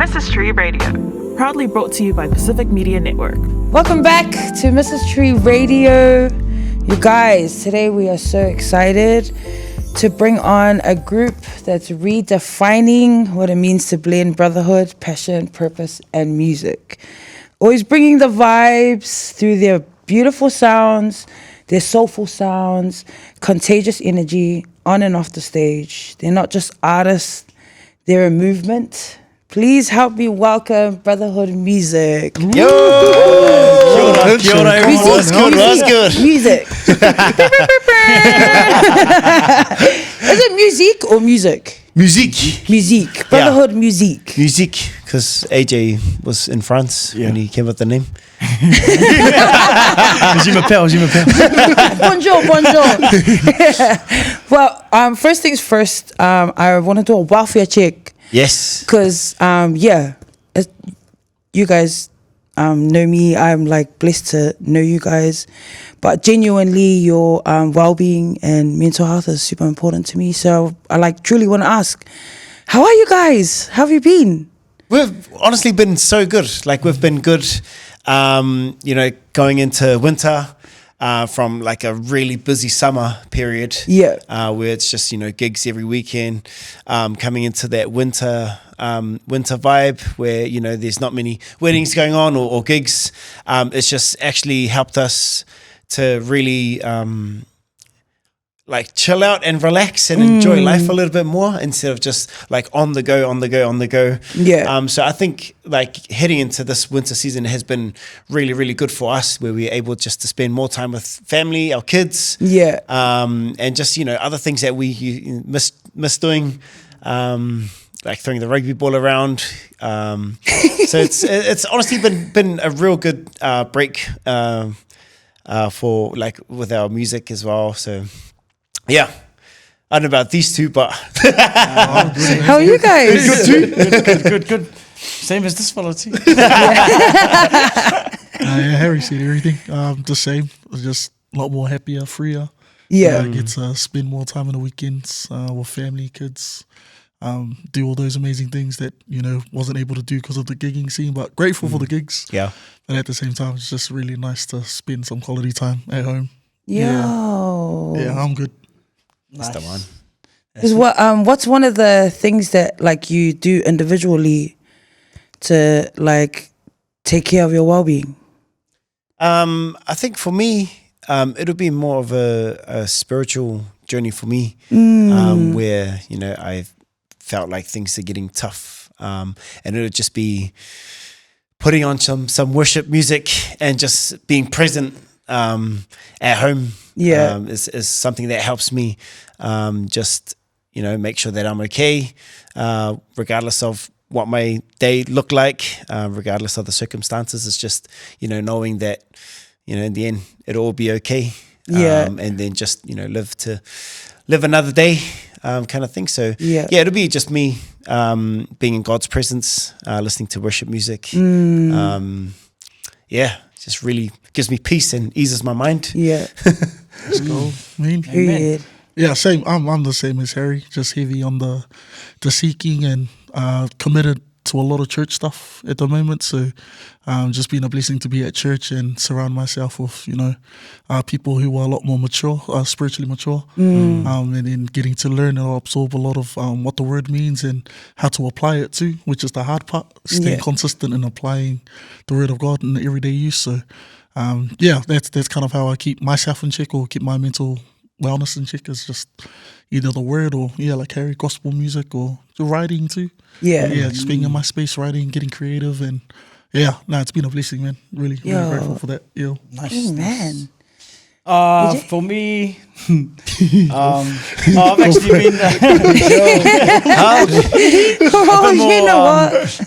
Mrs. Tree Radio. Proudly brought to you by Pacific Media Network. Welcome back to Mrs. Tree Radio. You guys, today we are so excited to bring on a group that's redefining what it means to blend brotherhood, passion, purpose, and music. Always bringing the vibes through their beautiful sounds, their soulful sounds, contagious energy on and off the stage. They're not just artists, they're a movement. Please help me welcome Brotherhood Musiq. Yo! Kia ora, everyone. What's good? Music. Is it music or music? Musique. Music. Brotherhood Musiq. Musique, because AJ was in France when he came up with the name. Je m'appelle. Bonjour. Well, first things first, I want to do a welfare check. Yes. Because, you guys know me. I'm like blessed to know you guys. But genuinely, your well-being and mental health is super important to me. So I truly want to ask, how are you guys? How have you been? We've honestly been so good. We've been good, going into winter. From a really busy summer period, where it's just gigs every weekend, coming into that winter vibe where there's not many weddings going on or gigs. It's just actually helped us to really chill out and relax and enjoy life a little bit more instead of just on the go. Yeah. So I think heading into this winter season has been really, really good for us, where we're able just to spend more time with family, our kids. Yeah. And just other things that we miss doing. Throwing the rugby ball around. So it's honestly been a real good break for with our music as well. So. Yeah, I don't know about these two, but how are you guys? Good. Same as this fellow too. Harry said everything. The same. Just a lot more happier, freer. Yeah, get to spend more time on the weekends with family, kids. Do all those amazing things that wasn't able to do because of the gigging scene. But grateful for the gigs. Yeah, and at the same time, it's just really nice to spend some quality time at home. Yeah, I'm good. That's the one. Because what's one of the things that you do individually to take care of your well-being? I think for me, it'll be more of a spiritual journey for me, where I felt like things are getting tough, and it'll just be putting on some worship music and just being present at home. Is something that helps me just make sure that I'm okay, regardless of what my day looked like, regardless of the circumstances. It's just knowing that in the end it'll all be okay, and then just live another day, kind of thing. So it'll be just me being in God's presence, listening to worship music. Just really gives me peace and eases my mind. Let's go. Amen. Yeah, same. I'm the same as Harry. Just heavy on the seeking and committed to a lot of church stuff at the moment. So just been a blessing to be at church and surround myself with people who are a lot more mature, spiritually mature, and then getting to learn and absorb a lot of what the word means and how to apply it too, which is the hard part. Staying consistent in applying the word of God in the everyday use. So that's kind of how I keep myself in check or keep my mental wellness in check, is just either the word or like Harry, gospel music or writing too. Just being in my space, writing, getting creative, and it's been a blessing, man. Really grateful for that. Nice. Man. For me, I've actually been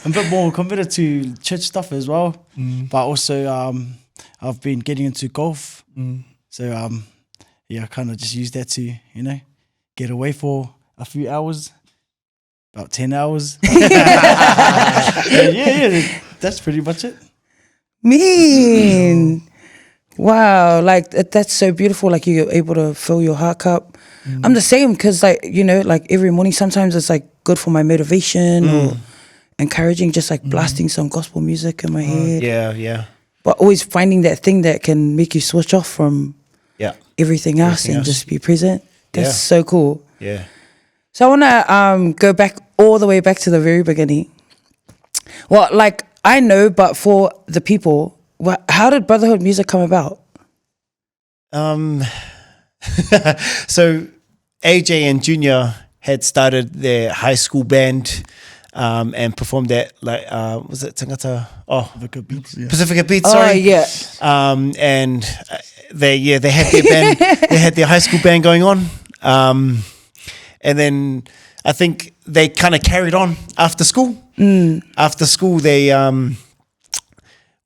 a bit more committed to church stuff as well, but also I've been getting into golf, so I kind of just use that to get away for a few hours, about 10 hours. That's pretty much it. Mean. Wow, that's so beautiful. You're able to fill your heart cup. I'm the same, because every morning sometimes it's good for my motivation, or encouraging, just like blasting some gospel music in my head. Yeah. But always finding that thing that can make you switch off from Yeah. everything else Everything and else. just be present. That's Yeah. so cool. Yeah. So I want to go back all the way back to the very beginning. Well, like I know, but for the people, how did Brotherhood Musiq come about? So AJ and Junior had started their high school band and performed at was it Tangata? Oh, Pacifica Beats. Pacifica Beats. Oh, Sorry. yeah. And they had their band. They had their high school band going on. And then I think they kind of carried on after school. After school, they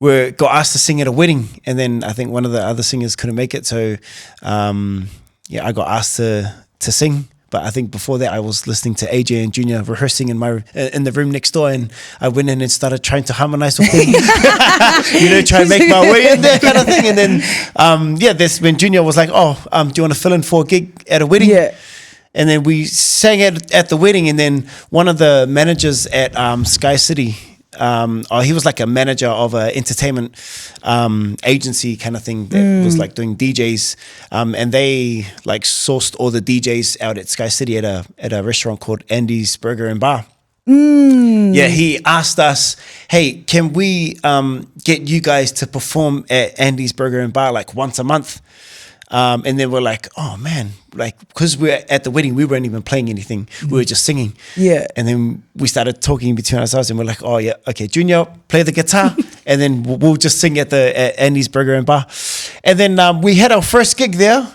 got asked to sing at a wedding, and then I think one of the other singers couldn't make it, so I got asked to sing. But I think before that, I was listening to AJ and Junior rehearsing in the room next door, and I went in and started trying to harmonize with them, try and make my way in there, kind of thing. And then this when Junior was like, "Oh, do you want to fill in for a gig at a wedding?" Yeah. And then we sang at the wedding, and then one of the managers at Sky City, he was like a manager of an entertainment agency kind of thing that was like doing DJs, and they like sourced all the DJs out at Sky City at a restaurant called Andy's Burger and Bar. Yeah, he asked us, "Hey, can we get you guys to perform at Andy's Burger and Bar like once a month?" And then we're like, "Oh man," like because we're at the wedding, we weren't even playing anything; we were just singing. Yeah. And then we started talking between ourselves, and we're like, "Oh yeah, okay, Junior, play the guitar, and then we'll just sing at Andy's Burger and Bar." And then we had our first gig there.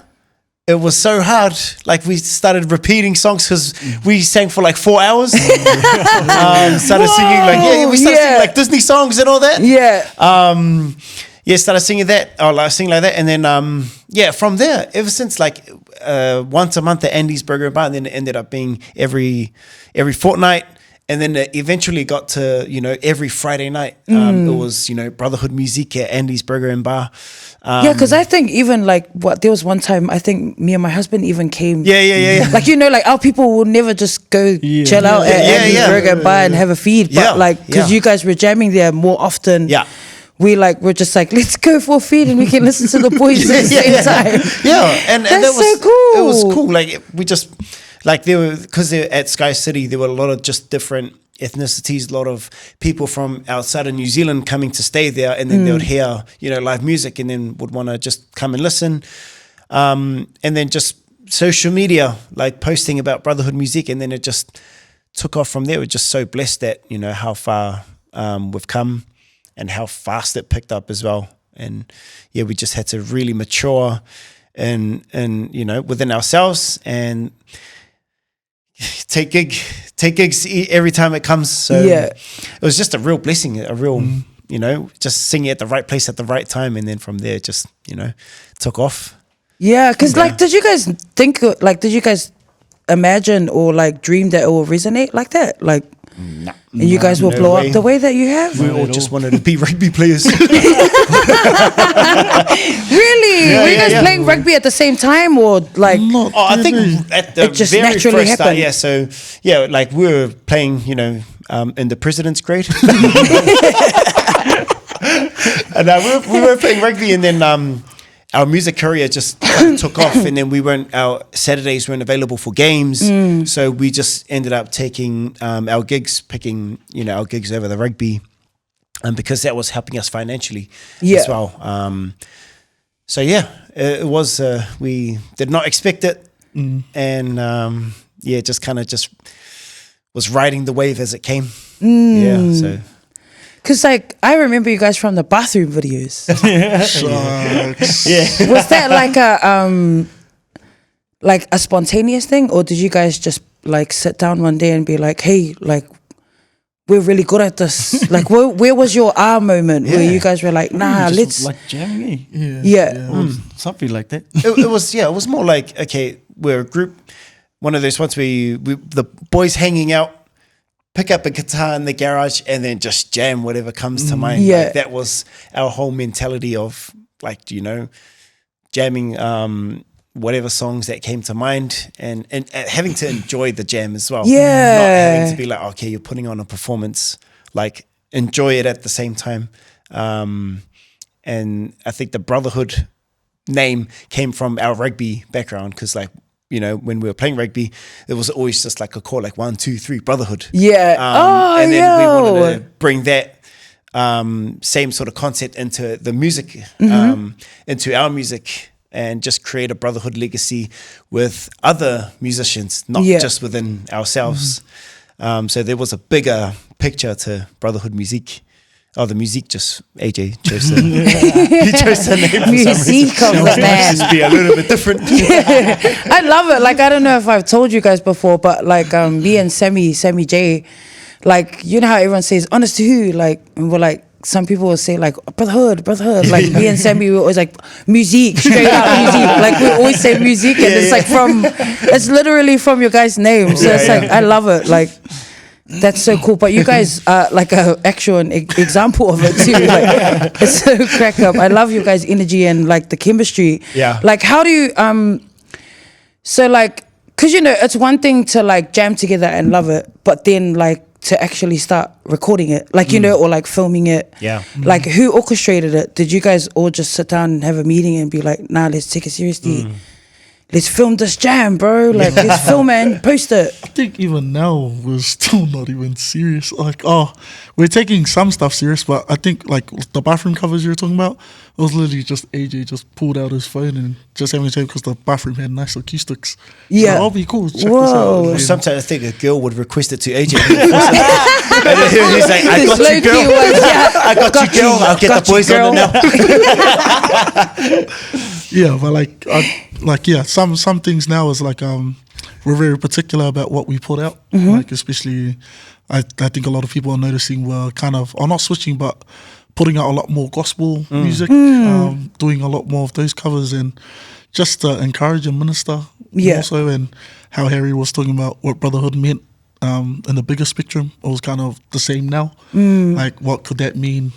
It was so hard. Like we started repeating songs because we sang for like 4 hours. Started singing we started singing like Disney songs and all that. Yeah. Started singing that, or like singing like that, and then from there, ever since like once a month at Andy's Burger and Bar, and then it ended up being every fortnight, and then it eventually got to every Friday night. It was Brotherhood Musiq at Andy's Burger and Bar. Yeah, because I think even like there was one time I think me and my husband even came. Yeah. Like like our people will never just go chill out at Andy's Burger and Bar and have a feed, but because you guys were jamming there more often. Yeah. We're just like, let's go for a feed and we can listen to the boys at the same time. Yeah, and That's that was so cool. It was cool. Like we just like because they're at Sky City, there were a lot of just different ethnicities, a lot of people from outside of New Zealand coming to stay there, and then they would hear live music, and then would want to just come and listen, and then just social media, like posting about Brotherhood Musiq, and then it just took off from there. We're just so blessed that how far we've come. And how fast it picked up as well. And we just had to really mature and within ourselves and take gigs every time it comes. So it was just a real blessing, a real, just singing at the right place at the right time. And then from there, it just, took off. Yeah, because did you guys think, did you guys imagine or dream that it will resonate like that? And you guys will blow up the way that you have? We all just wanted to be rugby players. Really? Were you guys playing rugby at the same time or I think at the it just very naturally first start, happened. we were playing, in the president's grade. And we were playing rugby, and then our music career just took off, and then our Saturdays weren't available for games, so we just ended up taking our gigs, picking our gigs over the rugby, because that was helping us financially as well. It was we did not expect it, and just kind of just was riding the wave as it came. So. Because I remember you guys from the bathroom videos. Shucks. Was that a spontaneous thing, or did you guys just sit down one day and be like, "Hey, we're really good at this"? Where was your moment where you guys were like, "Nah, let's jamming, something like that. It was more like, okay, we're a group, one of those ones where the boys hanging out, pick up a guitar in the garage and then just jam whatever comes to mind. Yeah. That was our whole mentality of jamming whatever songs that came to mind, and having to enjoy the jam as well. Yeah. Not having to be like, okay, you're putting on a performance, like enjoy it at the same time. And I think the Brotherhood name came from our rugby background, because like, you know, when we were playing rugby, it was always just like a call, like 1, 2, 3, Brotherhood. Yeah. And then we wanted to bring that same sort of concept into the music, into our music, and just create a brotherhood legacy with other musicians, not just within ourselves. So there was a bigger picture to Brotherhood Musiq. Oh, the music, just AJ chose the, he chose the name for Music some reason. of the It might just man. be a little bit different. I love it. Like, I don't know if I've told you guys before, but like me and Sammy J, like, you know how everyone says honest to who, like, and we're like, some people will say like brotherhood, like me and Sammy, we always like music, straight up music, like we always say music, and it's like it's literally from your guys' name, so it's like I love it. Like, that's so cool. But you guys are like an actual example of it too. Like, it's so crack up. I love your guys' energy and like the chemistry. Yeah. Like, how do you so like, cause you know it's one thing to like jam together and love it, but then like to actually start recording it, like, you know, or like filming it. Yeah. Like, who orchestrated it? Did you guys all just sit down and have a meeting and be like, nah, let's take it seriously. Let's film this jam, bro. Like, let's film it and post it. I think even now we're still not even serious. Like, we're taking some stuff serious, but I think like the bathroom covers you were talking about, it was literally just AJ just pulled out his phone and just having a chat because the bathroom had nice acoustics. Yeah. So, I'll be cool. Check Whoa. this out. Or And sometimes I think a girl would request it to AJ. And then he's like, I got This you, girl. low-key was, yeah. I got you, girl. I'll get the boys on it now. yeah, but some things now is like we're very particular about what we put out. Like, especially, I think a lot of people are noticing we're kind of not switching, but putting out a lot more gospel music, doing a lot more of those covers, and just to encourage and minister also. And how Harry was talking about what brotherhood meant in the bigger spectrum, it was kind of the same now. Like, what could that mean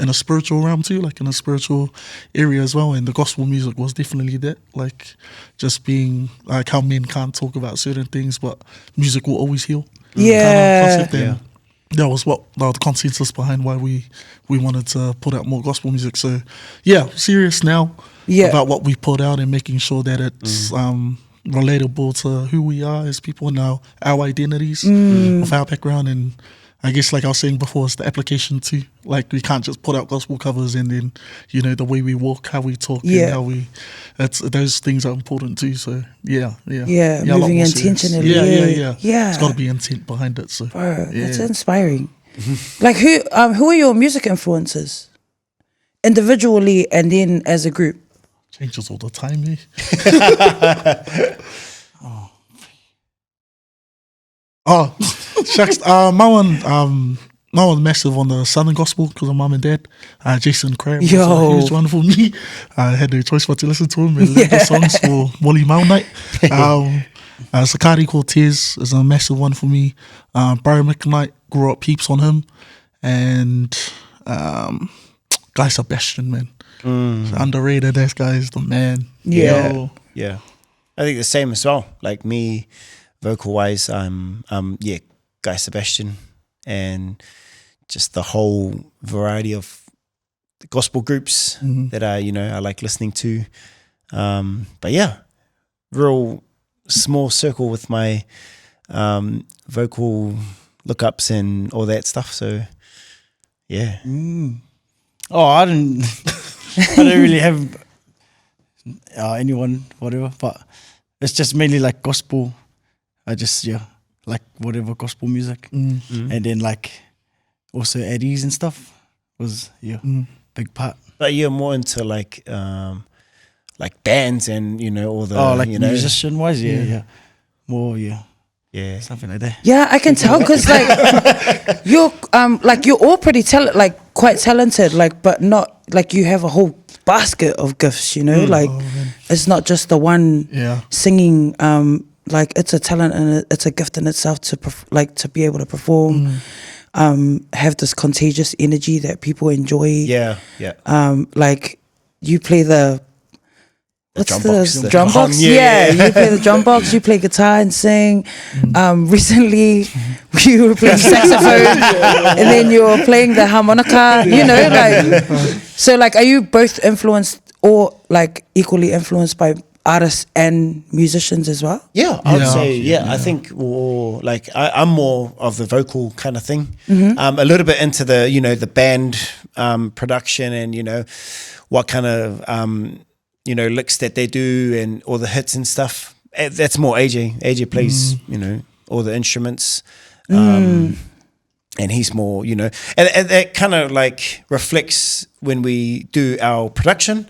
in a spiritual realm too, like in a spiritual area as well. And the gospel music was definitely that, like just being like how men can't talk about certain things, but music will always heal. Yeah. Kind of concept. And that was what the consensus behind why we wanted to put out more gospel music. So yeah, serious now about what we put out and making sure that it's relatable to who we are as people and our identities of our background. And I guess, like I was saying before, it's the application too. Like, we can't just put out gospel covers and then, you know, the way we walk, how we talk, and how those things are important too. So yeah, Yeah, a lot moving more serious. intentionally. Yeah. It's got to be intent behind it. So Bro, that's inspiring. Like, who are your music influences, individually and then as a group? Changes all the time, eh? Shucks. My one's massive on the Southern Gospel because of mum and dad. Jason Cram was a huge one for me. I had no choice but to listen to him and learn the songs for Wally Mau night. Sakari Cortez is a massive one for me. Barry McKnight, grew up heaps on him. And Guy Sebastian, man. So underrated. That guy is the man. Yeah. I think the same as well. Like me, vocal wise, Guy Sebastian, and just the whole variety of gospel groups that I like listening to. But yeah, real small circle with my vocal lookups and all that stuff. So yeah. I don't really have anyone, whatever, but it's just mainly like gospel. I just like whatever gospel music, and then like also Eddie's and stuff was big part. But you're more into like bands and all the musician wise, more something like that. Yeah, I can tell because like you're all pretty quite talented, like, but not like you have a whole basket of gifts, like it's not just the one singing. Like, it's a talent and it's a gift in itself to be able to perform, have this contagious energy that people enjoy. Yeah. Like, you play the what's drum the box, the drum hum, box? yeah. You play the drum box, you play guitar and sing. Recently, you were playing saxophone, and then you were playing the harmonica. You know, like so. Like, are you both influenced or like equally influenced by artists and musicians as well? Yeah, I would Yeah. say, I think, or like I'm more of the vocal kind of thing. Mm-hmm. A little bit into the, the band production and, what kind of, licks that they do and all the hits and stuff. That's more AJ. AJ plays, all the instruments. And he's more, and that kind of like reflects when we do our production.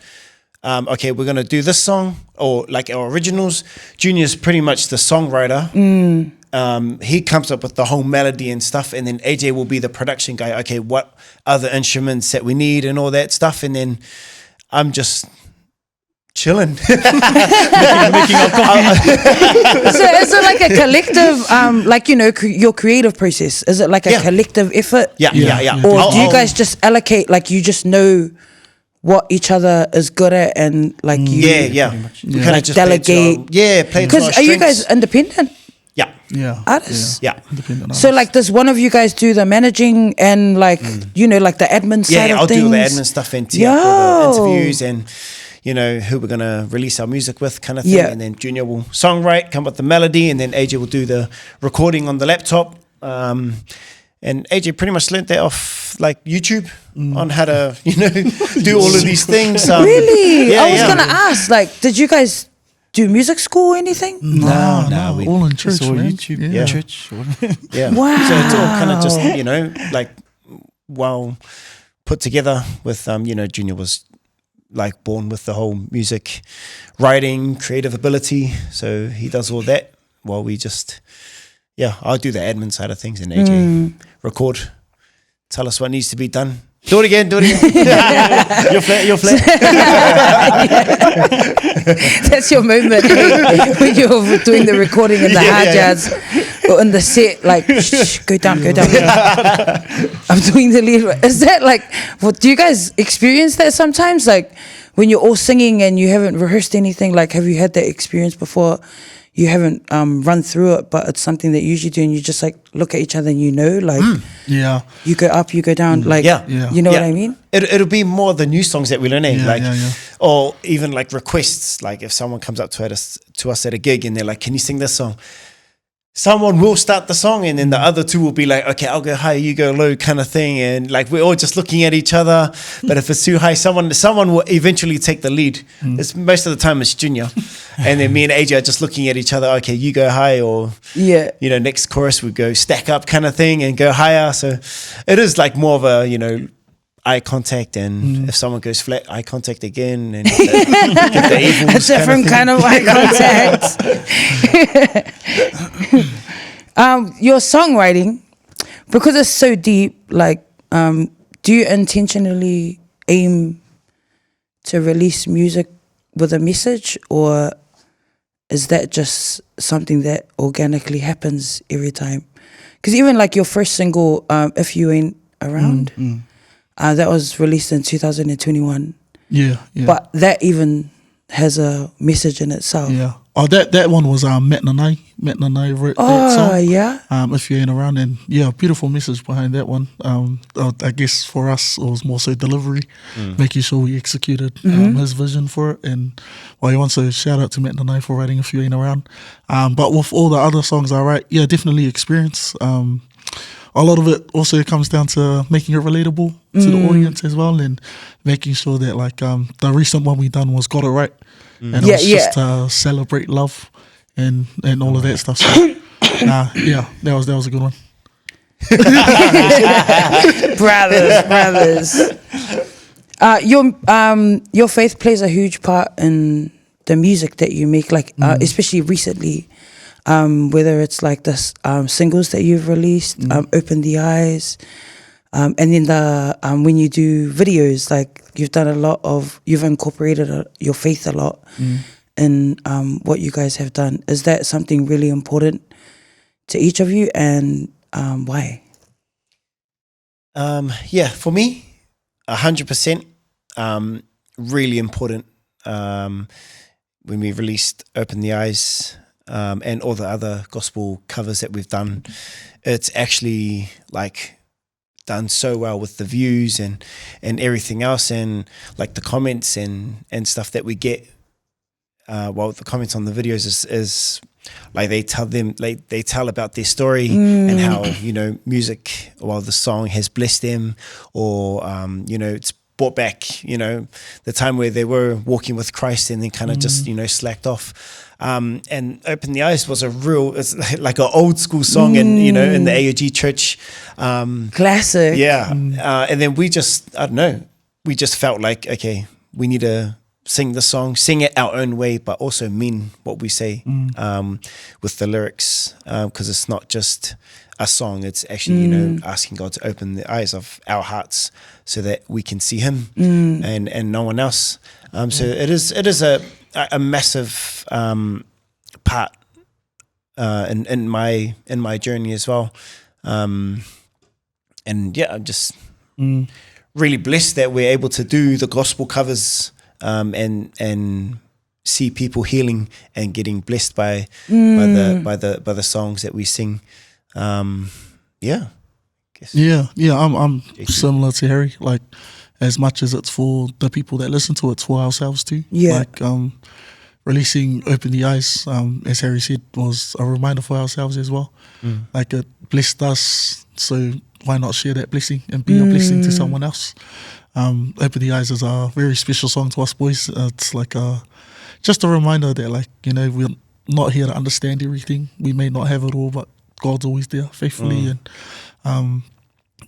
Okay, we're going to do this song or like our originals. Junior's pretty much the songwriter. He comes up with the whole melody and stuff. And then AJ will be the production guy. Okay, what other instruments that we need and all that stuff. And then I'm just chilling. Making up coffee. So is it like a collective, like, your creative process? Is it like a Yeah. collective effort? Yeah. Or do you guys just allocate, like you just know what each other is good at and like you Yeah. We kind Like of just play to delegate. play to our Because are you guys strengths. independent Yeah. Yeah. artists? Yeah. Independent So artists. like does one of you guys do the managing and like like the admin side Yeah, of I'll things? do all the admin stuff and tee up all the Yo. interviews and who we're gonna release our music with, kind of thing. Yeah. And then Junior will songwrite, come up with the melody, and then AJ will do the recording on the laptop. And AJ pretty much learned that off like YouTube on how to do all of these things. Really? Yeah, I was yeah. gonna ask, like, did you guys do music school or anything? No, we all in church, It's all man. YouTube, Yeah. church. yeah. Wow. So it's all kind of just like well put together with Junior was like born with the whole music writing, creative ability. So he does all that while we just I'll do the admin side of things and AJ record, tell us what needs to be done. Do it again. You're flat. That's your moment when you're doing the recording in the hard yards or in the set, like, shh, go down. I'm doing the lead. Is that like, do you guys experience that sometimes? Like when you're all singing and you haven't rehearsed anything, like have you had that experience before? You haven't run through it, but it's something that you usually do and you just like look at each other and like Yeah. you go up, you go down, like, Yeah. you know what I mean? It'll be more the new songs that we learn, Yeah, like, yeah. or even like requests. Like if someone comes up to us at a gig and they're like, "Can you sing this song?" Someone will start the song and then the other two will be like, "Okay, I'll go high, you go low," kind of thing. And like we're all just looking at each other. But if it's too high, someone will eventually take the lead. It's most of the time it's Junior, and then me and AJ are just looking at each other. Okay, you go high, or Yeah. next chorus we go stack up kind of thing and go higher. So it is like more of a eye contact, and if someone goes flat, eye contact again, and get the evils A different kind of eye contact. Your songwriting, because it's so deep, like, do you intentionally aim to release music with a message, or is that just something that organically happens every time? Because even like your first single, If You Ain't Around, that was released in 2021. Yeah. But that even has a message in itself. Yeah. Oh, that one was Matt Nanai. Matt Nanai wrote that Oh, song. yeah. If You Ain't Around, and beautiful message behind that one. I guess for us it was more so delivery, making sure we executed his vision for it. And he wants to shout out to Matt Nanai for writing If You Ain't Around. But with all the other songs I write, definitely experience. A lot of it also comes down to making it relatable to the audience as well, and making sure that like the recent one we done was Got It Right, and it was just to celebrate love and all of that stuff. So, that was a good one. brothers. Your faith plays a huge part in the music that you make, like especially recently. Whether it's like the singles that you've released, Open the Eyes, and then the when you do videos, like you've incorporated your faith a lot in what you guys have done. Is that something really important to each of you, and why? For me, 100%, really important. when we released Open the Eyes and all the other gospel covers that we've done, it's actually like done so well with the views and everything else, and like the comments and stuff that we get. Well, the comments on the videos is like they tell about their story and how, you know, music, well, the song has blessed them, or you know, it's brought back, you know, the time where they were walking with Christ and then kind of just, you know, slacked off. And Open the Eyes was it's like an old school song, and you know, in the AOG church, Classic. yeah. And then we just, I don't know, we just felt like, okay, we need to sing the song, sing it our own way, but also mean what we say with the lyrics, because it's not just a song, it's actually, you know, asking God to open the eyes of our hearts so that we can see Him and no one else. So it is a massive part in my journey as well. And yeah, I'm just really blessed that we're able to do the gospel covers and see people healing and getting blessed by the songs that we sing. Yeah. Yeah, I'm similar to Harry. Like, as much as it's for the people that listen to it, it's for ourselves too. Yeah. Like, releasing Open the Eyes, as Harry said, was a reminder for ourselves as well. Like, it blessed us, so why not share that blessing and be a blessing to someone else? Open the Eyes is a very special song to us boys. It's like just a reminder that, like, you know, we're not here to understand everything. We may not have it all, but God's always there faithfully, and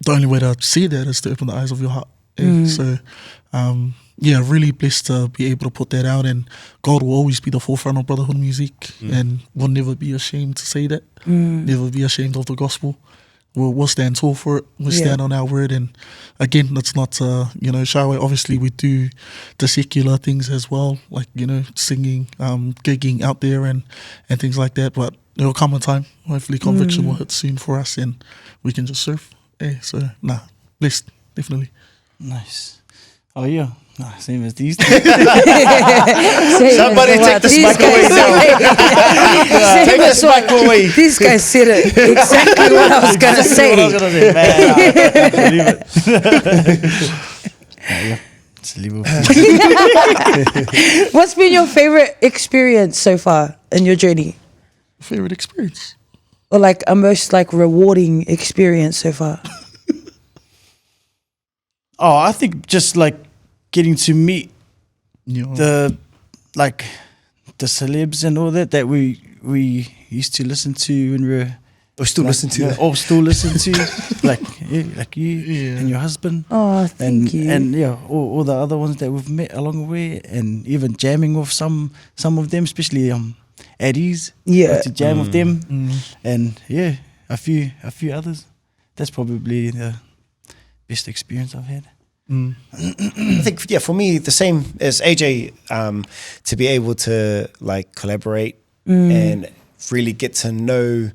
the only way to see that is to open the eyes of your heart. So yeah, really blessed to be able to put that out, and God will always be the forefront of Brotherhood Music, and we'll never be ashamed to say that, never be ashamed of the gospel. We'll stand tall for it, we'll stand on our word, and again, that's not you know, shy away. Obviously we do the secular things as well, like, you know, singing, gigging out there and things like that, but there will come a time, hopefully conviction will hit soon for us and we can just serve. So blessed, definitely. Nice. Oh yeah. Same as these. Somebody take this mic away now. Take this mic away. These guys said it exactly what I was going to say. What's been your favorite experience so far in your journey? Favorite experience? Or like a most like rewarding experience so far? Oh, I think just like getting to meet the celebs and all that we used to listen to when we were. Or still listen to. Or still listen to, like you and your husband. Oh, thank you. And yeah, all the other ones that we've met along the way, and even jamming with some of them, especially Addies. Yeah. To jam with them, and yeah, a few others. That's probably the best experience I've had. I think, yeah, for me, the same as AJ, to be able to like collaborate and really get to know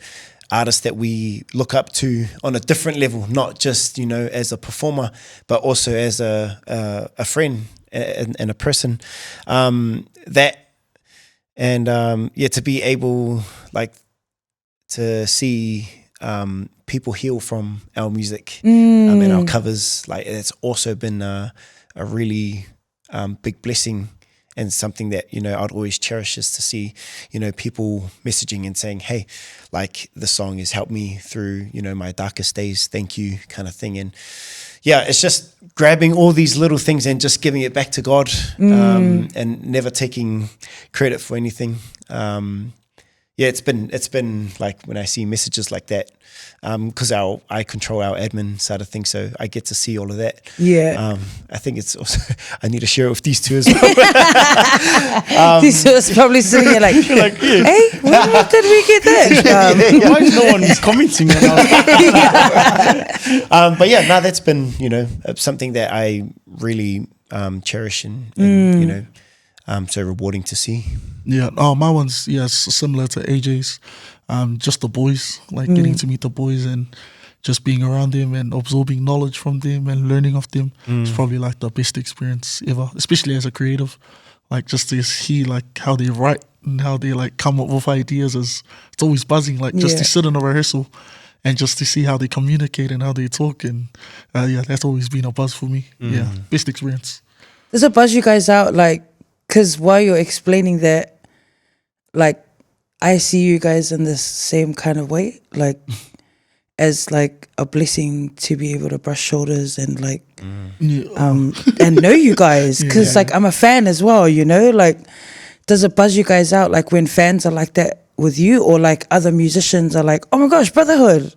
artists that we look up to on a different level, not just, you know, as a performer, but also as a friend and a person. To be able like to see people heal from our music and our covers, like it's also been a really big blessing, and something that, you know, I'd always cherish, is to see, you know, people messaging and saying, hey, like the song has helped me through, you know, my darkest days, thank you, kind of thing. And yeah, it's just grabbing all these little things and just giving it back to God, and never taking credit for anything. It's been like, when I see messages like that, because I control our admin side of things, so I get to see all of that. Yeah. I think it's also, I need to share it with these two as well. These two is probably sitting here like, hey, when did we get that? Why is no one commenting on our But yeah, no, that's been, you know, something that I really cherish and you know, so rewarding to see. Yeah, my one's similar to AJ's. Just the boys, like getting to meet the boys and just being around them and absorbing knowledge from them and learning of them. It's probably like the best experience ever, especially as a creative. like just to see like how they write and how they like come up with ideas is it's always buzzing. Like just to sit in a rehearsal and just to see how they communicate and how they talk, and yeah, that's always been a buzz for me. Yeah, best experience. Does it buzz you guys out? Like, because while you're explaining that, like, I see you guys in the same kind of way, like, as like a blessing to be able to brush shoulders and like, and know you guys. Because like I'm a fan as well, you know. Like, does it buzz you guys out? Like when fans are like that with you, or like other musicians are like, oh my gosh, Brotherhood.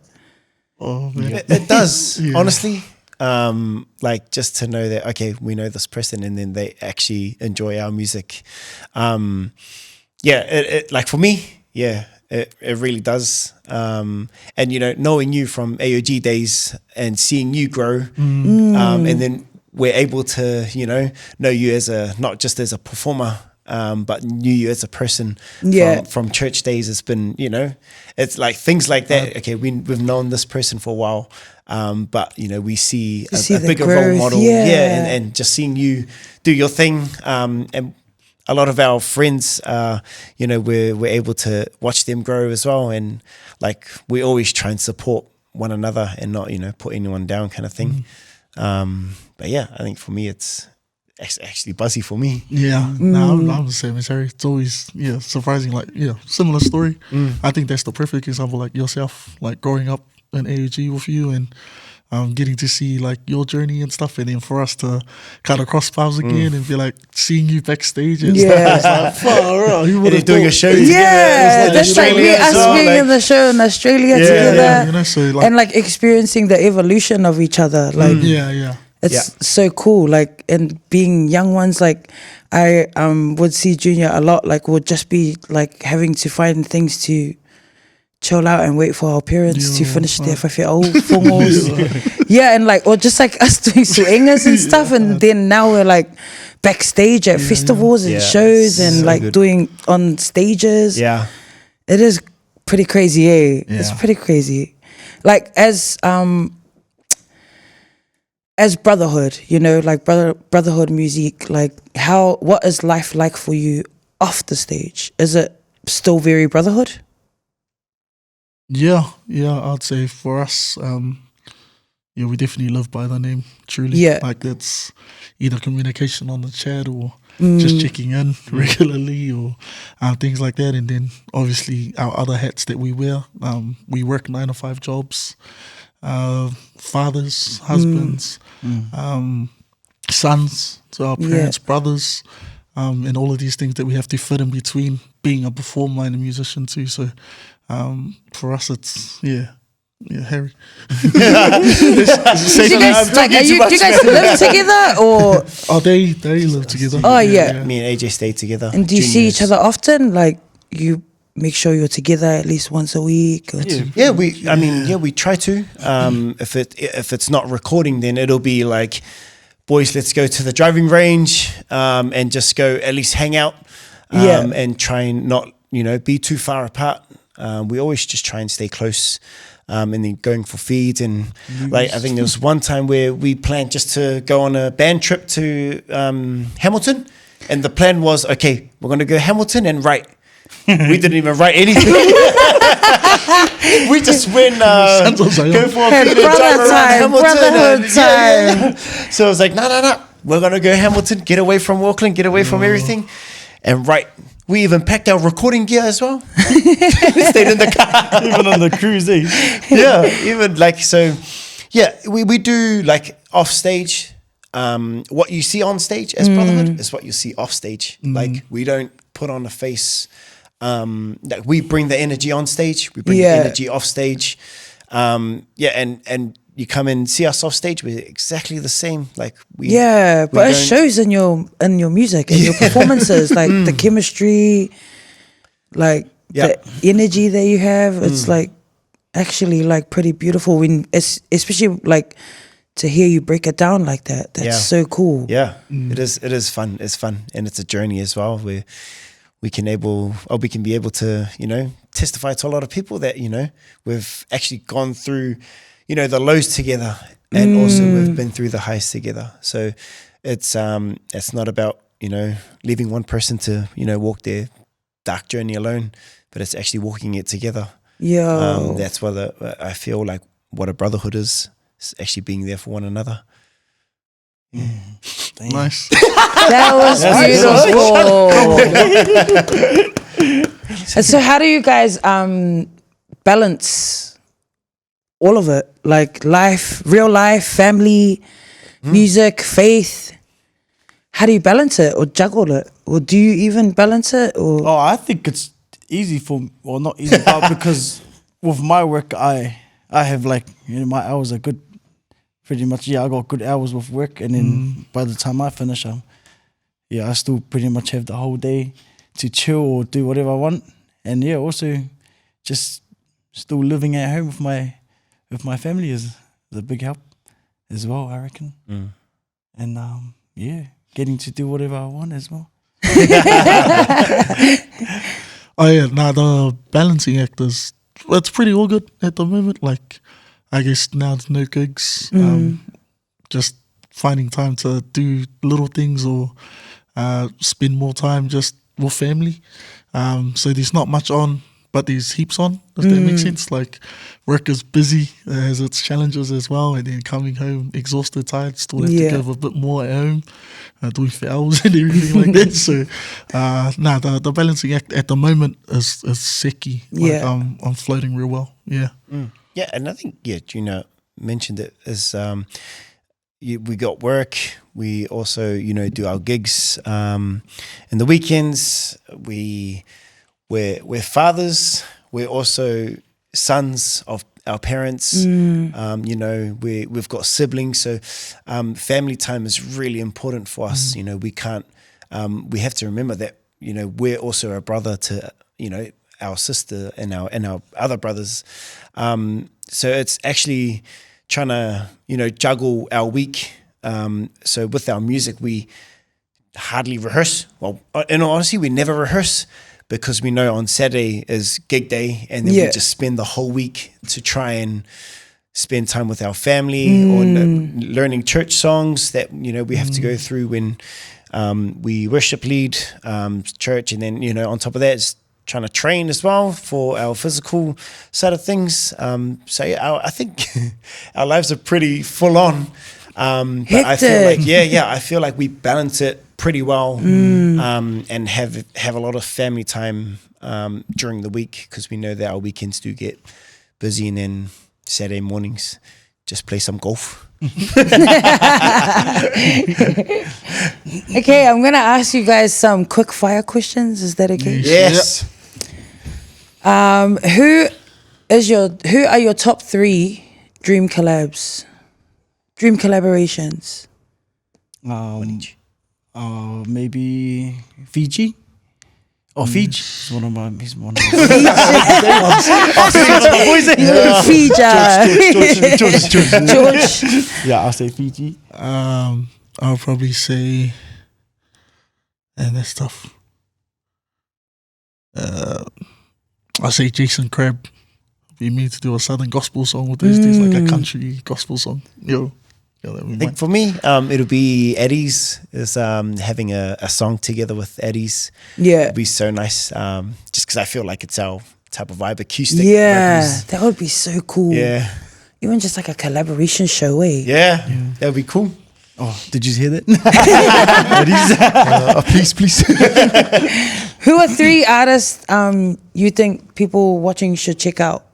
Oh man, It does, honestly. Like just to know that, okay, we know this person and then they actually enjoy our music. It like for me, it really does. And you know, knowing you from AOG days and seeing you grow, and then we're able to, you know you as not just as a performer, but knew you as a person from church days. It's been, you know, it's like things like that. Okay, we've known this person for a while, but you know, we see a bigger role model, and just seeing you do your thing, and a lot of our friends, you know, we're able to watch them grow as well, and like we always try and support one another and not, you know, put anyone down, kind of thing. But yeah, I think for me it's actually buzzy for me. Yeah, no, I'm the same as Harry. It's always surprising. Like similar story. I think that's the perfect example. Like yourself, like growing up in AUG with you and getting to see like your journey and stuff, and then for us to kind of cross paths again and be like seeing you backstage and stuff. It's like far out. You would have doing a show. Yeah, that's like me, us well, being in the show in Australia together, you know, so like, and like experiencing the evolution of each other. Like, it's so cool. Like, and being young ones, like I would see Junior a lot. Like, would just be like having to find things to chill out and wait for our parents to finish their whawhiao fongos. And like, or just like us doing suengas and stuff, and then now we're like backstage at festivals and shows and so like doing on stages. Yeah, it is pretty crazy, It's pretty crazy. Like as Brotherhood, you know, like Brotherhood Musiq, like what is life like for you off the stage? Is it still very Brotherhood? Yeah, I'd say for us, we definitely live by the name, truly. Like that's either communication on the chat or just checking in regularly or things like that. And then obviously our other hats that we wear, we work 9 to 5 jobs, fathers, husbands, sons to our parents, brothers, and all of these things that we have to fit in between being a performer and a musician too. So for us, it's Harry. Do you guys live together or? Oh, they live together. Oh yeah. Me and AJ stay together. And do you see each other often? Like you make sure you're together at least once a week? Or we try to. If it's not recording, then it'll be like, boys, let's go to the driving range and just go at least hang out and try and not, you know, be too far apart. We always just try and stay close, and then going for feeds and like I think there was one time where we planned just to go on a band trip to Hamilton, and the plan was, okay, we're going to go Hamilton and write. We didn't even write anything. We just went go for a feed and drive around Hamilton. So I was like, no, we're going to go Hamilton, get away from Auckland, get away from everything, and write. We even packed our recording gear as well. Stayed in the car. Even on the cruise, even like, so, we do like off stage. What you see on stage as Brotherhood is what you see off stage. Like we don't put on a face. Like we bring the energy on stage. We bring the energy off stage. And you come and see us off stage, we're exactly the same. Like but it shows in your music and your performances, like the chemistry, like the energy that you have. It's like actually like pretty beautiful when especially like to hear you break it down like that. That's so cool. It is fun. It's fun, and it's a journey as well where we can be able to, you know, testify to a lot of people that, you know, we've actually gone through, you know, the lows together, and also we've been through the highs together. So it's not about, you know, leaving one person to, you know, walk their dark journey alone, but it's actually walking it together. That's what I feel like what a brotherhood is actually being there for one another. Nice. That was beautiful. And so how do you guys balance all of it? Like life, real life, family, music, faith. How do you balance it or juggle it? Or do you even balance it? Or Oh, I think it's easy not easy, but because with my work, I have like, you know, my hours are good. Pretty much, I got good hours with work, and then by the time I finish, I still pretty much have the whole day to chill or do whatever I want, and also just still living at home with my family is a big help as well, I reckon. And getting to do whatever I want as well. Oh yeah, the balancing act it's pretty all good at the moment. Like, I guess now there's no gigs, just finding time to do little things or spend more time just with family. So there's not much on, but there's heaps on, if that makes sense. Like, work is busy, it has its challenges as well, and then coming home exhausted, tired, still have to give a bit more at home, doing fouls and everything like that. So, the balancing act at the moment is seki. Like, I'm floating real well. Yeah. Yeah, and I think Gina mentioned it as we got work. We also, you know, do our gigs in the weekends. We're fathers. We're also sons of our parents. You know, we've got siblings, so family time is really important for us. You know, we can't. We have to remember that, you know, we're also a brother to, you know, our sister and our other brothers. So it's actually trying to, you know, juggle our week. So with our music, we hardly rehearse. Well, in all honesty, we never rehearse, because we know on Saturday is gig day, and then we just spend the whole week to try and spend time with our family or learning church songs that, you know, we have to go through when we worship lead church. And then, you know, on top of that, it's trying to train as well for our physical side of things. So I think our lives are pretty full on. But I feel like, I feel like we balance it pretty well, and have a lot of family time during the week, because we know that our weekends do get busy, and then Saturday mornings just play some golf. Okay, I'm gonna ask you guys some quick fire questions. Is that okay? Yes. Who are your top 3 dream collaborations? Maybe Fiji. Oh, Fiji. He's one of my. Fiji. George. Yeah, I'll say Fiji. I'll probably say, and that's tough. I'll say Jason Crabb. Be me to do a southern gospel song with those days, like a country gospel song. I think for me, it'll be Eddie's. Is having a song together with Eddie's. Yeah, it'd be so nice. Just because I feel like it's our type of vibe, acoustic. Yeah, that would be so cool. Yeah, even just like a collaboration show, Yeah, that would be cool. Oh, did you hear that? Please. Who are 3 artists you think people watching should check out?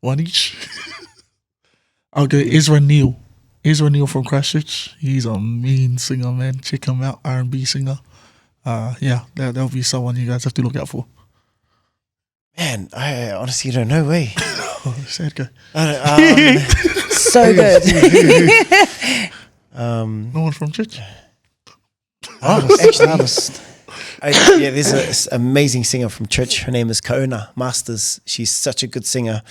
One each. I'll go Ezra Neal. Ezra Neal from Christchurch. He's a mean singer, man. Check him out, R&B singer. That'll be someone you guys have to look out for. Man, I honestly don't know. Sad guy. So good. No one from church. There's an amazing singer from church. Her name is Kaona Masters. She's such a good singer,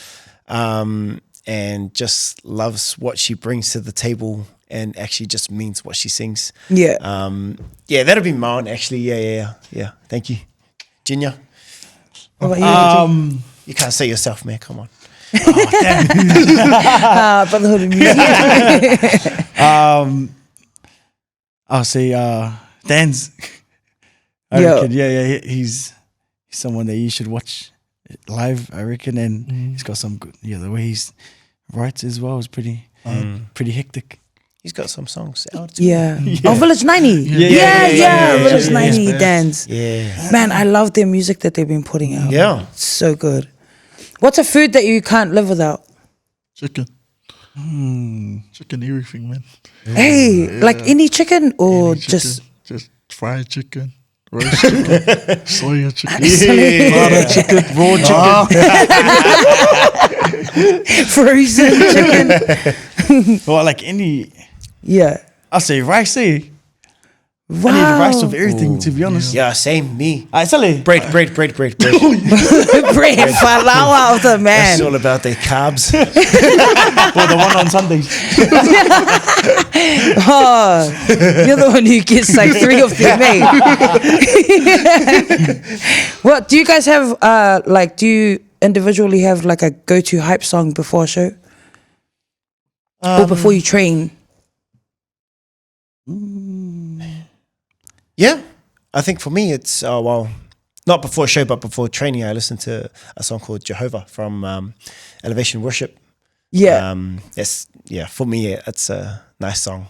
and just loves what she brings to the table, and actually just means what she sings. Yeah. That'll be mine. Actually, yeah. Thank you, Jinya. What about you? You can't say yourself, man. Come on. Brotherhood Musiq. I'll say Dan's. I Yo. reckon, he's someone that you should watch live, I reckon, and he's got some good. Yeah, the way he's writes as well is pretty hectic. He's got some songs out too. Yeah. Oh, Village 90. Yeah, Village yeah, 90 yeah. dance. Yeah. Man, I love their music that they've been putting out. Yeah. So good. What's a food that you can't live without? Chicken. Chicken, everything, man. Hey, like any chicken or Any chicken, just fried chicken, roast chicken, soya chicken, butter chicken, raw chicken. frozen chicken? Well, like any, Yeah. I'll say rice. Wow. I need rice with everything, to be honest. Yeah, same, me. Sally. Bread. Bread, falawa of the man. It's all about the carbs. Or the one on Sundays. Oh, you're the one who gets like 3 of them, mate. What do you guys have? Like, do you individually have like a go-to hype song before a show or before you train? Yeah, I think for me it's well, not before a show, but before training. I listen to a song called Jehovah from Elevation Worship. Yeah. It's for me it's a nice song.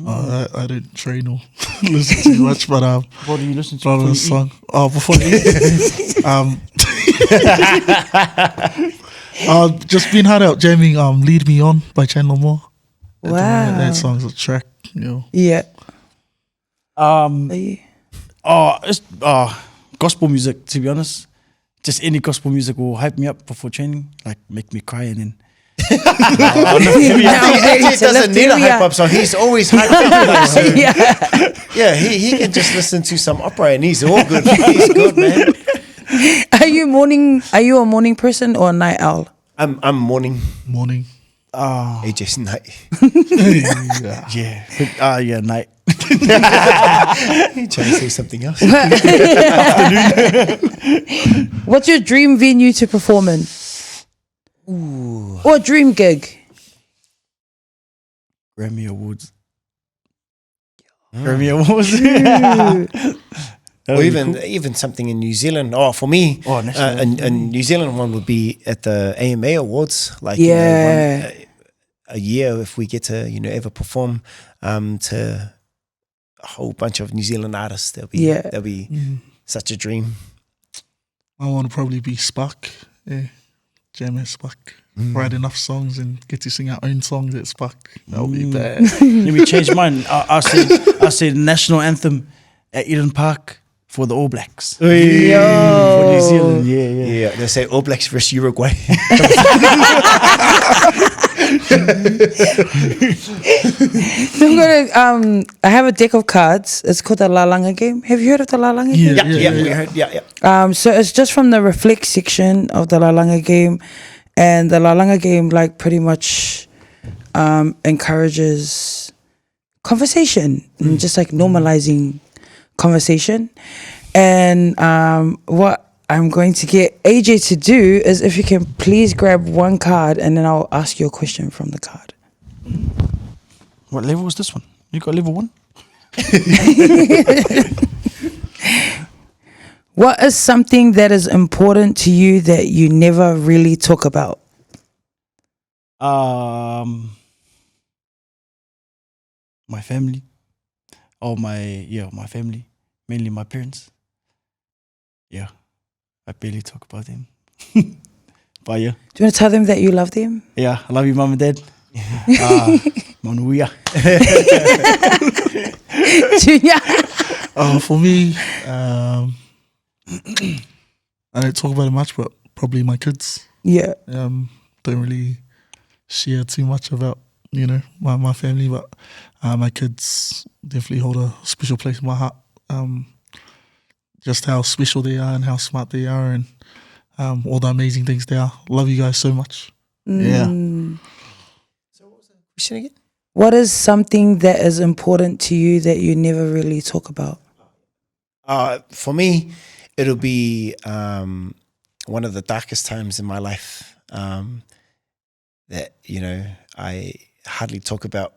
I don't train or listen too much, but What do you listen to? brother song. Before you just been hard out jamming. Lead Me On by Chandler Moore. Wow. That song's a track. You know. Yeah. It's gospel music, to be honest. Just any gospel music will hype me up before training, like make me cry and then. AJ doesn't need a hype up song. He's always hyped up. So, Yeah. he can just listen to some opera and he's all good. He's good, man. Are you a morning person or a night owl? I'm morning. AJ's night. Night. You trying to say something else? What's your dream venue to perform in? Ooh. Or dream gig? Grammy Awards. Grammy Awards. Or even something in New Zealand. Oh, for me, a New Zealand one would be at the AMA Awards. Like a year if we get to ever perform to a whole bunch of New Zealand artists. That'll be such a dream. I want to probably be Spark. Yeah, jam at Spark. Write enough songs and get to sing our own songs at Spark. That'll be bad. Let me change mine. I'll say the national anthem at Eden Park for the All Blacks. For New Zealand, Yeah, they say All Blacks versus Uruguay. I have a deck of cards. It's called the La Langa game. Have you heard of the La Langa game? We heard. So it's just from the reflect section of the La Langa game, and the La Langa game pretty much encourages conversation and just like normalizing conversation. And what I'm going to get AJ to do is if you can please grab one card and then I'll ask you a question from the card. What level is this one? You got level 1? What is something that is important to you that you never really talk about? My family. My family. Mainly my parents. Yeah. I barely talk about them. But yeah. Do you want to tell them that you love them? Yeah, I love you, mum and dad. Manuia. Junior. For me, I don't talk about it much, but probably my kids. Yeah. Don't really share too much about, my family, but my kids definitely hold a special place in my heart. Just how special they are and how smart they are and all the amazing things they are. Love you guys so much. Yeah. So what was the question again? What is something that is important to you that you never really talk about? For me, it'll be one of the darkest times in my life. that, you know, I hardly talk about,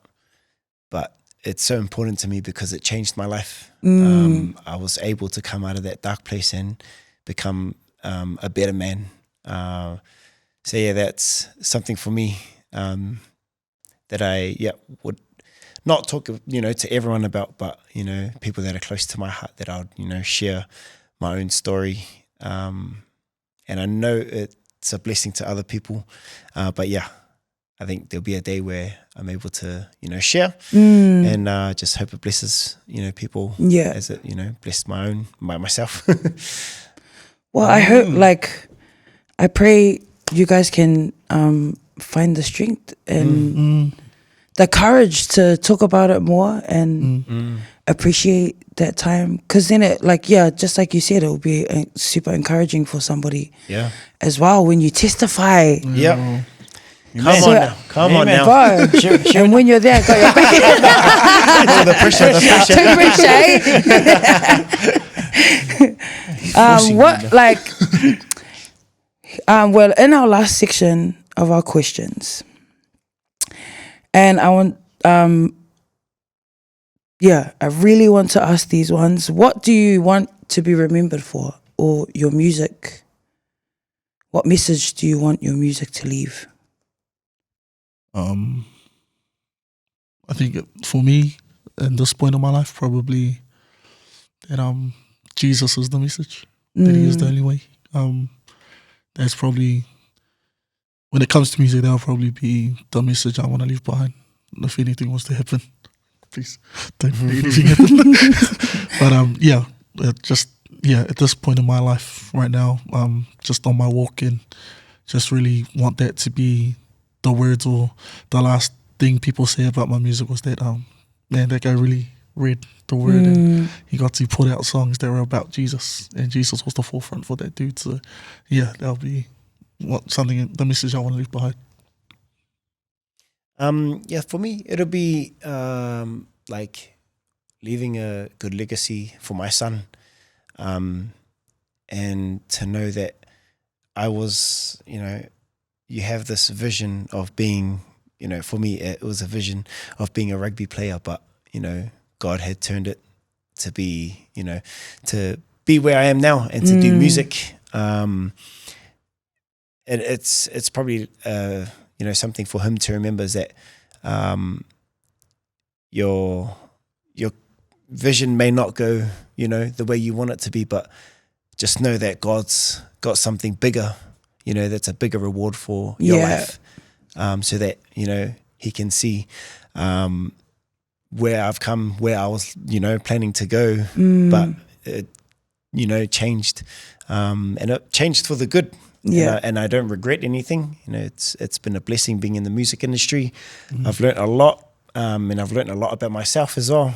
but it's so important to me because it changed my life. I was able to come out of that dark place and become a better man. So yeah, that's something for me that I would not talk, you know, to everyone about, but, you know, people that are close to my heart, that I'll, you know, share my own story. And I know it's a blessing to other people, but yeah, I think there'll be a day where I'm able to, you know, share, and just hope it blesses, you know, people as it, you know, blessed myself. Well, I hope, like, I pray you guys can find the strength and the courage to talk about it more and appreciate that time. Because then it, like, just like you said, it will be super encouraging for somebody as well when you testify. Yeah. Come on now. Bro. And when you're there, got your Oh, the pressure. Well, in our last section of our questions, and I want, I really want to ask these ones. What do you want to be remembered for, or your music? What message do you want your music to leave? I think for me, at this point of my life, probably that Jesus is the message. That He is the only way. That's probably, when it comes to music, that'll probably be the message I want to leave behind. If anything was to happen, please don't let anything happen. But at this point in my life right now, just on my walk, and just really want that to be the words or the last thing people say about my music was that that guy really read the word and he got to put out songs that were about Jesus, and Jesus was the forefront for that dude. So that'll be the message I want to leave behind. For me, it'll be like leaving a good legacy for my son, and to know that I was, you know, you have this vision of being, you know, for me, it was a vision of being a rugby player, but, you know, God had turned it to be, you know, to be where I am now and to do music. And it's probably, you know, something for him to remember is that your vision may not go, you know, the way you want it to be, but just know that God's got something bigger, you know, that's a bigger reward for your life. So that, you know, he can see where I've come, where I was, you know, planning to go, but it, you know, changed, and it changed for the good. And I don't regret anything. You know, it's been a blessing being in the music industry. I've learned a lot, and I've learned a lot about myself as well.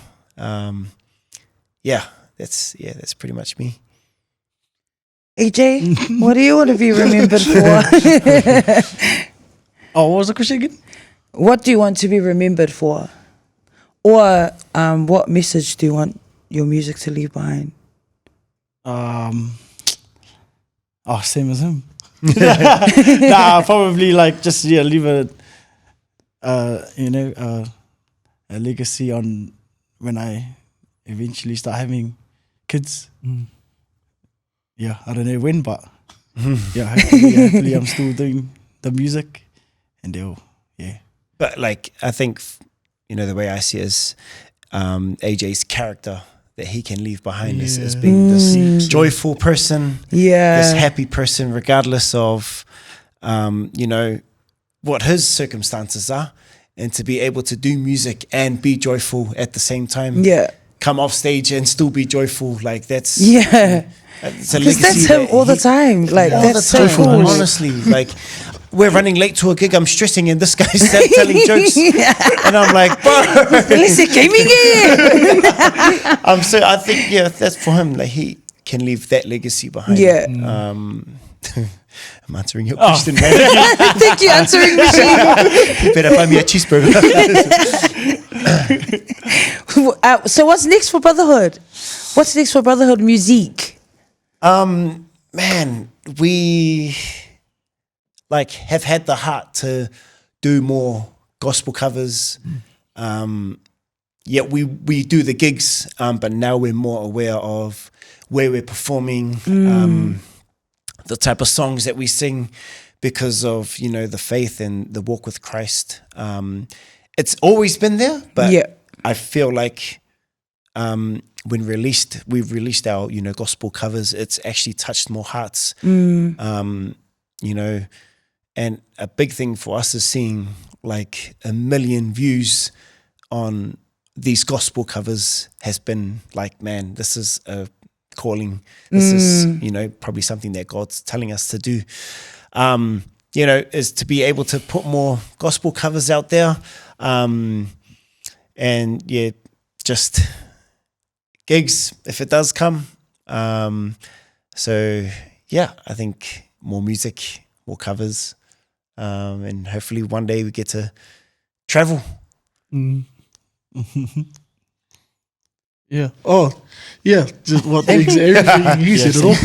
That's pretty much me. AJ, what do you want to be remembered for? Oh, what was the question again? What do you want to be remembered for? Or what message do you want your music to leave behind? Same as him. Nah, probably like just leave a legacy on when I eventually start having kids. Yeah, I don't know when, but hopefully I'm still doing the music, and But like, I think, you know, the way I see it is AJ's character that he can leave behind is being this joyful person, this happy person, regardless of, you know, what his circumstances are, and to be able to do music and be joyful at the same time. Come off stage and still be joyful, like that's it's a legacy. That's him all the time. Like that's so cool. Honestly, like we're running late to a gig, I'm stressing, and this guy's telling jokes, and I'm like, bro, listen, gaming in. I think that's for him. Like he can leave that legacy behind. I'm answering your question, man. I think you're answering machine. You better buy me a cheeseburger. So what's next for Brotherhood? What's next for Brotherhood Musiq? Man, like have had the heart to do more gospel covers. Yeah, we do the gigs, but now we're more aware of where we're performing, the type of songs that we sing, because of, you know, the faith and the walk with Christ. It's always been there, but I feel like when we've released our, you know, gospel covers, it's actually touched more hearts. You know, and a big thing for us is seeing like 1 million views on these gospel covers has been like, man, this is a calling. This is, you know, probably something that God's telling us to do. You know, is to be able to put more gospel covers out there. And yeah, just gigs if it does come. So yeah, I think more music, more covers, and hopefully one day we get to travel. Yeah. Oh, yeah. Just what everything you said it all.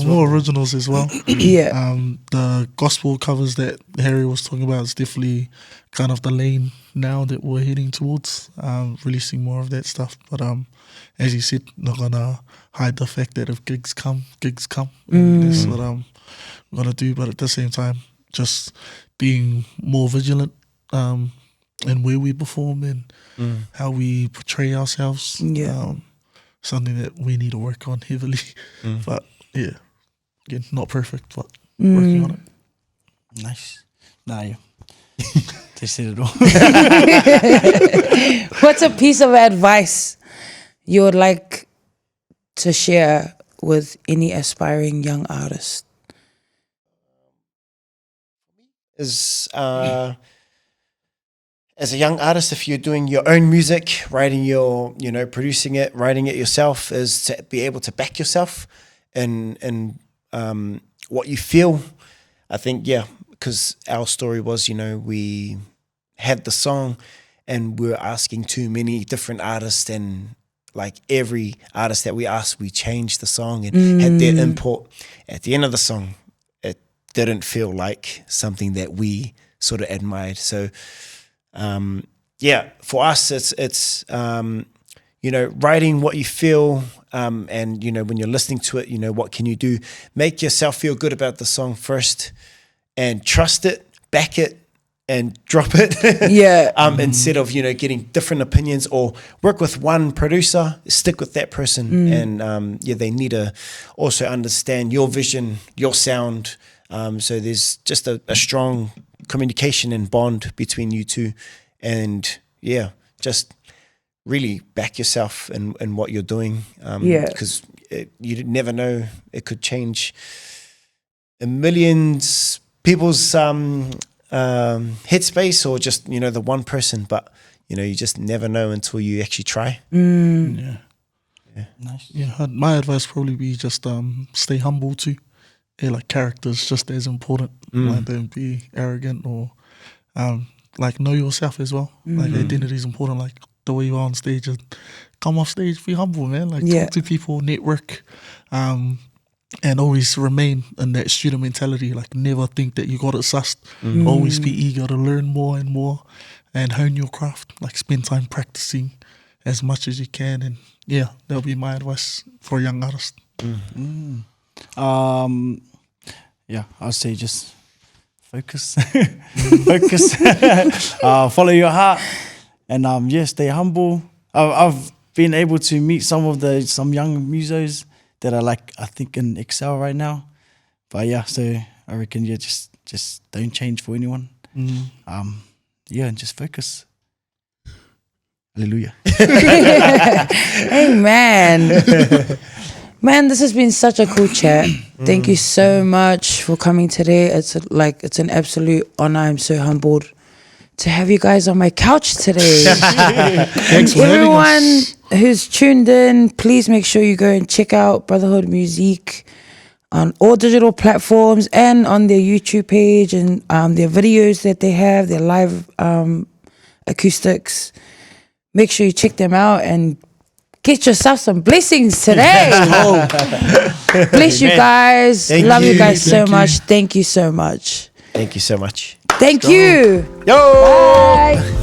More originals as well. The gospel covers that Harry was talking about is definitely kind of the lane now that we're heading towards, releasing more of that stuff. But as you said, not gonna hide the fact that if gigs come. That's what I'm gonna do. But at the same time, just being more vigilant in where we perform and how we portray ourselves. Something that we need to work on heavily. But yeah, again, not perfect, but working on it. Nice. Nah, yeah. They said it all. What's a piece of advice you would like to share with any aspiring young artist? Is as a young artist, if you're doing your own music, writing your, you know, producing it, writing it yourself, is to be able to back yourself in what you feel. I think, yeah, because our story was, you know, we had the song and we were asking too many different artists, and like every artist that we asked, we changed the song and had their input. At the end of the song, it didn't feel like something that we sort of admired. So yeah, for us, it's you know, writing what you feel, and, you know, when you're listening to it, you know, what can you do? Make yourself feel good about the song first, and trust it, back it, and drop it. Instead of, you know, getting different opinions, or work with one producer, stick with that person. And yeah, they need to also understand your vision, your sound. So there's just a strong communication and bond between you two. And yeah, just really back yourself in what you're doing. Because you never know, it could change a millions people's headspace, or just, you know, the one person. But, you know, you just never know until you actually try. Yeah. Nice. Yeah, my advice probably be just stay humble too. Yeah, like character's just as important. Like, don't be arrogant, or like know yourself as well. Like identity is important. Like the way you are on stage, and come off stage, be humble, man. Like talk to people, network, and always remain in that student mentality. Like never think that you got it sussed. Always be eager to learn more and more, and hone your craft. Like spend time practicing as much as you can. And yeah, that'll be my advice for a young artist. Yeah, I'll say just focus, focus, follow your heart, and yeah, stay humble. I've been able to meet some young musos that are like, I think, in Excel right now. But yeah, so I reckon, yeah, just don't change for anyone. Yeah, and just focus. Hallelujah. Amen. Man, this has been such a cool chat. Thank you so much for coming today. It's an absolute honor. I'm so humbled to have you guys on my couch today. Thanks for having us. Everyone who's tuned in, please make sure you go and check out Brotherhood Musiq on all digital platforms, and on their YouTube page, and their videos that they have, their live acoustics. Make sure you check them out and get yourself some blessings today. Bless you guys. Thank Love you you. guys so Thank you. much. Thank you so much. Thank you so much. Thank you. Yo! Bye.